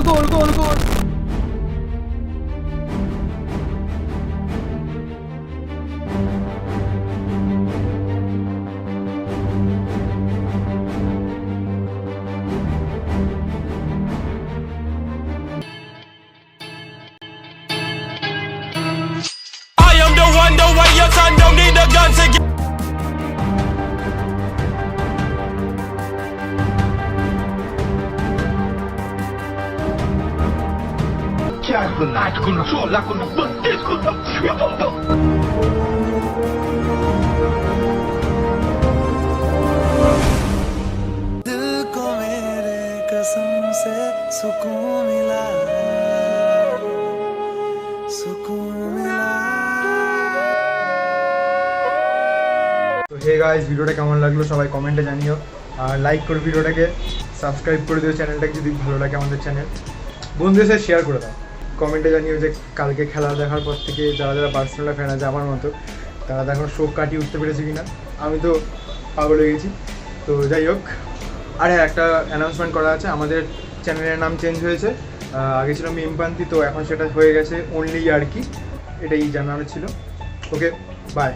रुको I am the one, the way your son don't need a gun to get. दिल को मेरे कसम से सुकून मिला, सुकून मिला। তো হে গাইস, ভিডিওটা কেমন লাগলো সবাই কমেন্টে জানিও, আর লাইক করো ভিডিওটাকে, সাবস্ক্রাইব করে দিও চ্যানেলটাকে যদি ভালো লাগে আমাদের চ্যানেল, বন্ধুদের সাথে শেয়ার করে দাও। কমেন্টে জানিও যে কালকে খেলা দেখার পর থেকে যারা যারা বার্সেলোনা ফ্যান আছে আমার মতো, তারা এখন শোক কাটিয়ে উঠতে পেরেছে কিনা। আমি তো পাগল হয়ে গেছি। তো যাই হোক, আর হ্যাঁ, একটা অ্যানাউন্সমেন্ট করা আছে, আমাদের চ্যানেলের নাম চেঞ্জ হয়েছে। আগে ছিল মিমপান্তি, তো এখন সেটা হয়ে গেছে অনলি আর কি, এটাই জানানো ছিল। ওকে, বাই।